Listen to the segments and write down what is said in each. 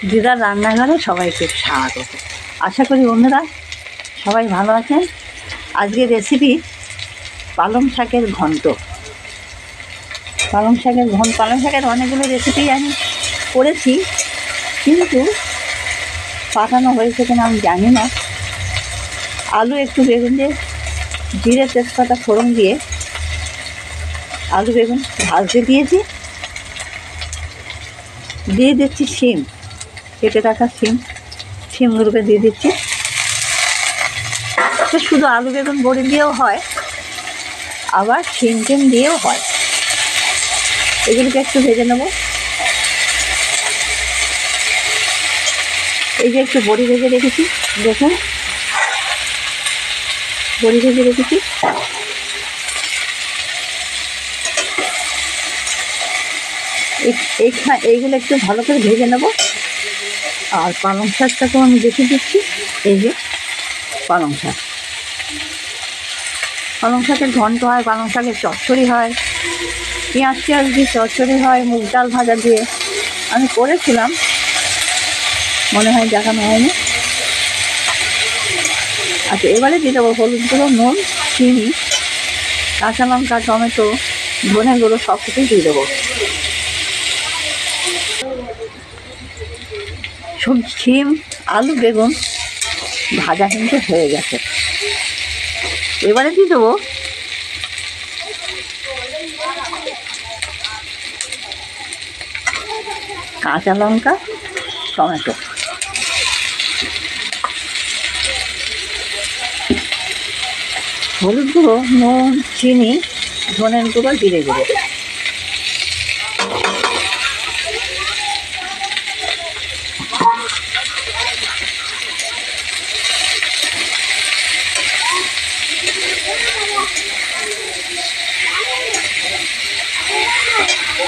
দিদার রান্নাঘরে সবাইকে স্বাগত। আশা করি বন্ধুরা সবাই ভালো আছেন। আজকের রেসিপি পালং শাকের ঘন্ট। পালং শাকের অনেকগুলো রেসিপি আমি করেছি, কিন্তু পাঠানো হয়েছে কিনা আমি জানি না। আলু একটু বেগুন দিয়ে জিরে তেজপাতা ফোড়ন দিয়ে আলু বেগুন ভাজতে দিয়েছি। দিয়ে দিচ্ছি শিম, কেটে রাখা শিমগুলোকে দিয়ে দিচ্ছি। শুধু আলু বেগুন বড়ি দিয়েও হয়, আবার শিম দিয়েও হয়। এগুলোকে একটু ভেজে নেব। এই যে একটু বড়ি ভেজে রেখেছি, দেখুন বড়ি ভেজে রেখেছি। এইগুলো একটু ভালো করে ভেজে নেব। আর পালং শাকটাকেও আমি দেখে দিচ্ছি। এই যে পালং শাকের ঘন্ট হয়, পালং শাকের চচ্চড়ি হয়, পেঁয়াজ দিয়ে চচ্চড়ি হয়, মুগ ডাল ভাজা দিয়ে আমি করেছিলাম, মনে হয় দেখানো হয়নি। আচ্ছা, এবারে দিয়ে দেবো হলুদ গুঁড়ো, নুন, চিনি, কাঁচা লঙ্কা, টমেটো, ধনে গুঁড়ো সব কিছুই দিয়ে দেবো। শিম আলু বেগুন ভাজা কিন্তু হয়ে গেছে। এবারে দিয়ে দেবো কাঁচা লঙ্কা, টমেটো, হলুদ গুঁড়ো, নুন, চিনি, ধনের গুঁড়ো, জিরে গুঁড়ো।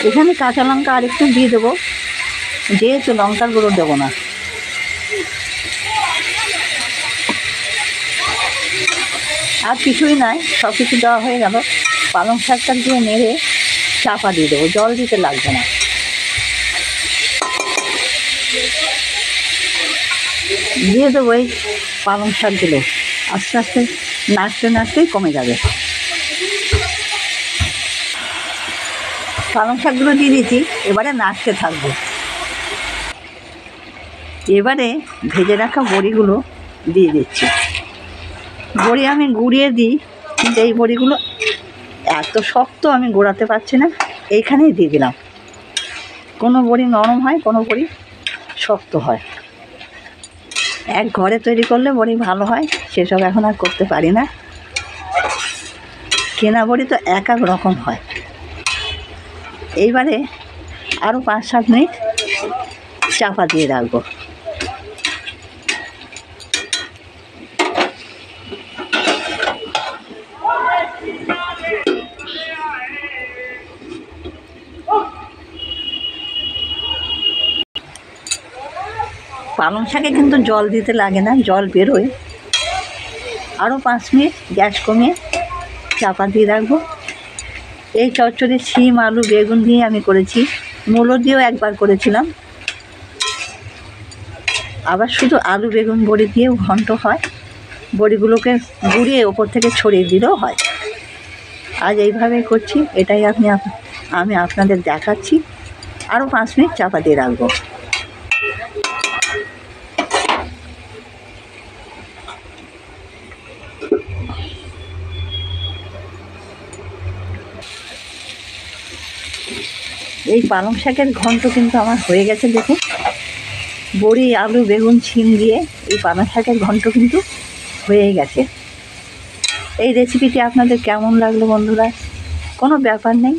এখানে কাঁচা লঙ্কা আরেকটু দিয়ে দেবো, যেহেতু লঙ্কার গুঁড়ো দেবো না। আর কিছুই নাই, সব কিছু দেওয়া হয়ে গেল। পালং শাকটা দিয়ে নেড়ে চাপা দিয়ে দেবো, জল দিতে লাগবে না। দিয়ে দেবো এই পালং শাকগুলো, আস্তে আস্তে নাড়তেই কমে যাবে। পালং শাকগুলো দিয়ে দিয়েছি, এবারে নাড়তে থাকবো। এবারে ভেজে রাখা বড়িগুলো দিয়ে দিচ্ছি। বড়ি আমি গুঁড়িয়ে দিই, কিন্তু এই বড়িগুলো এত শক্ত আমি গোড়াতে পারছি না, এইখানেই দিয়ে দিলাম। কোনো বড়ি নরম হয়, কোনো বড়ি শক্ত হয়। এক ঘরে তৈরি করলে বড়ি ভালো হয়, সেসব এখন আর করতে পারি না। কেনা বড়ি তো এক রকম হয়। এইবারে আরও 5-7 মিনিট চাপা দিয়ে রাখবো। পালং শাকে কিন্তু জল দিতে লাগে না, জল বেরোয়। আরও 5 মিনিট গ্যাস কমিয়ে চাপা দিয়ে রাখবো। এই চচ্চড়ি শিম আলু বেগুন দিয়ে আমি করেছি, মূলো দিয়েও একবার করেছিলাম, আবার শুধু আলু বেগুন বড়ি দিয়েও ঘন্ট হয়। বড়িগুলোকে গুঁড়িয়ে ওপর থেকে ছড়িয়ে দিলেও হয়। আজ এইভাবেই করছি, এটাই আমি আপনাদের দেখাচ্ছি। আরও 5 মিনিট চাপা দিয়ে রাখবো। এই পালং শাকের ঘন্ট কিন্তু আমার হয়ে গেছে। দেখুন, বড়ি আলু বেগুন শিম দিয়ে এই পালং শাকের ঘন্ট কিন্তু হয়ে গেছে। এই রেসিপিটি আপনাদের কেমন লাগলো বন্ধুরা? কোনো ব্যাপার নেই,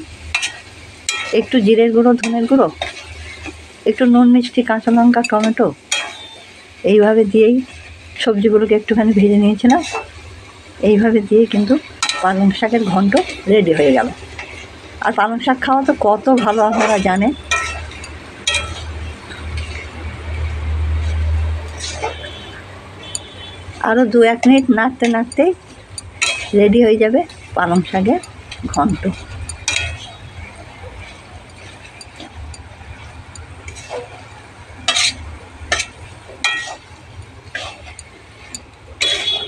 একটু জিরের গুঁড়ো, ধনের গুঁড়ো, একটু নুন, মিষ্টি, কাঁচা লঙ্কা, টমেটো, এইভাবে দিয়েই সবজিগুলোকে একটুখানি ভেজে নিয়েছিলাম। এইভাবে দিয়ে কিন্তু পালং শাকের ঘন্ট রেডি হয়ে গেল। আর পালং শাক খাওয়া তো কত ভালো আপনারা জানেন। আরও 2-1 মিনিট নাড়তে রেডি হয়ে যাবে পালং শাকের ঘন্ট।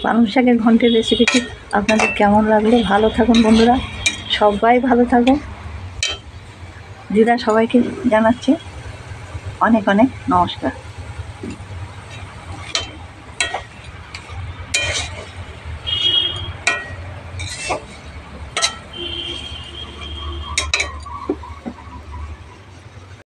পালং শাকের ঘন্টের রেসিপিটি আপনাদের কেমন লাগলো? ভালো থাকুন বন্ধুরা, সবাই ভালো থাকুন। দিদা সবাইকে জানাচ্ছে অনেক অনেক নমস্কার।